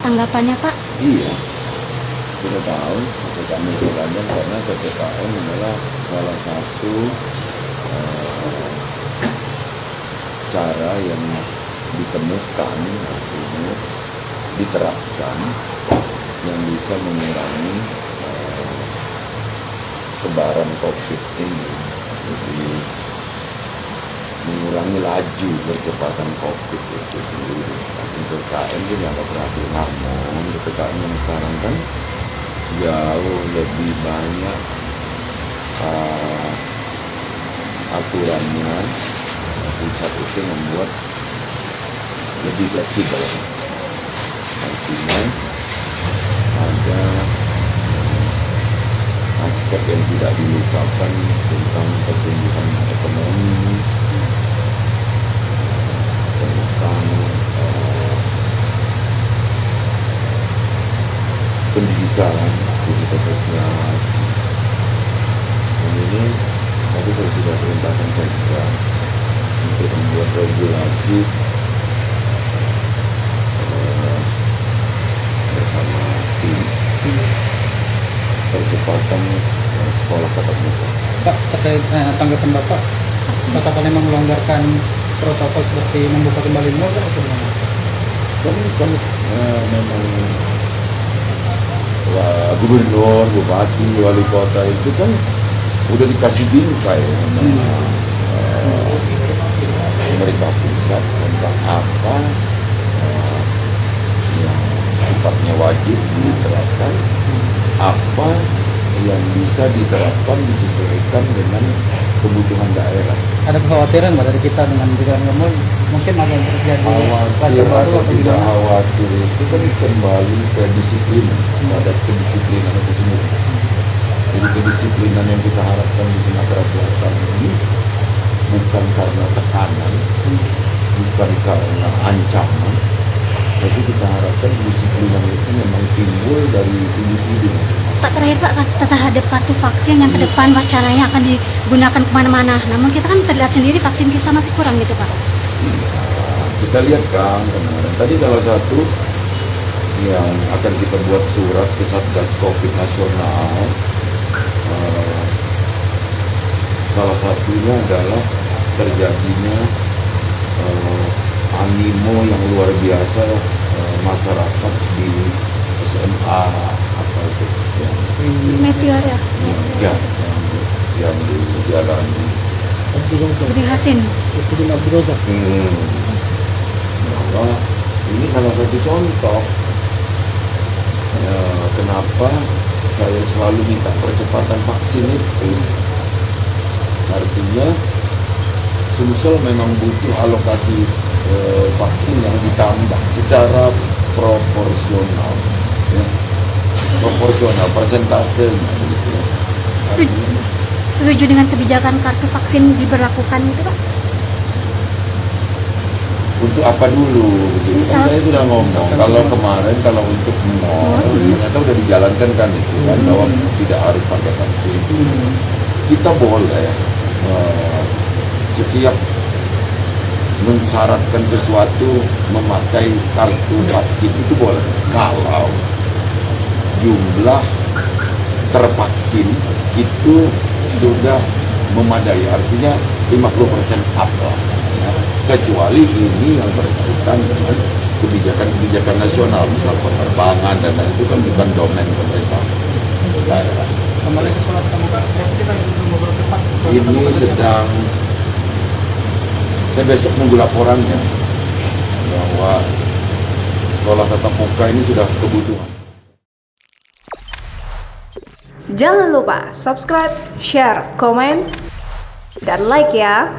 Tanggapannya Pak? Iya, kita tahu PPKM Mikroradang karena PPKM adalah salah satu cara yang ditemukan artinya diterapkan yang bisa mengurangi sebaran COVID ini, jadi mengurangi laju percepatan COVID itu sendiri. PPKM itu dianggap berhasil, namun PPKM yang sekarang kan jauh lebih banyak aturannya. Pusat itu membuat lebih fleksibel, artinya ada aspek yang tidak dilupakan tentang pertumbuhan ekonomi, tentang pendidikan sosial. Dan ini tadi kalau sudah perintahkan saya untuk membuat regulasi bersama tim percepatan sekolah tatap muka. Pak, terkait tanggapan Bapak, Bapak memang melonggarkan protokol seperti membuka kembali mal atau bagaimana? Kan memang gubernur, bupati, wali kota itu kan udah dikasih bingkai pemerintah pusat tentang apa yang sifatnya wajib diterapkan, apa yang bisa diterapkan disesuaikan dengan kebutuhan daerah. Ada kekhawatiran Pak dari kita dengan mal mungkin akan terjadi Khawatir atau tidak khawatir itu kan kembali ke disiplin, pada kedisiplinan itu sendiri. Jadi kedisiplinan yang kita harapkan di Sumatera Selatan ini bukan karena tekanan, bukan karena ancaman, tapi kita harapkan kedisiplinan itu memang timbul dari individu. Pak, terakhir Pak, terhadap kartu vaksin yang ke depan wacananya akan digunakan kemana-mana. Namun kita kan terlihat sendiri vaksin kita masih kurang gitu Pak. Kita lihat kan kemarin. Tadi salah satu yang akan kita buat surat ke Satgas Covid Nasional, salah satunya adalah terjadinya animo yang luar biasa masyarakat di SMA apa itu Meteor ya? yang di jalan Budi Hasin. bahwa ini salah satu contoh kenapa saya selalu minta percepatan vaksin itu. Artinya Sumsel memang butuh alokasi vaksin yang ditambah secara proporsional, ya. Proporsional persentase gitu, ya. Setuju dengan kebijakan kartu vaksin diberlakukan gitu Pak? Untuk apa dulu? Gitu. Kan saya sudah ngomong kalau kemarin kalau untuk mall ternyata udah dijalankan kan itu kan bahwa tidak harus pakai vaksin. Kita boleh setiap mensyaratkan sesuatu memakai kartu vaksin itu boleh kalau jumlah tervaksin itu sudah memadai, artinya 50% up lah, ya. Kecuali ini yang berkaitan dengan kebijakan-kebijakan nasional, misal penerbangan dan lain itu kan bukan domain pemerintah daerah. Ini sedang, saya besok nunggu laporannya bahwa sekolah tatap muka ini sudah kebutuhan. Jangan lupa subscribe, share, komen, dan like ya.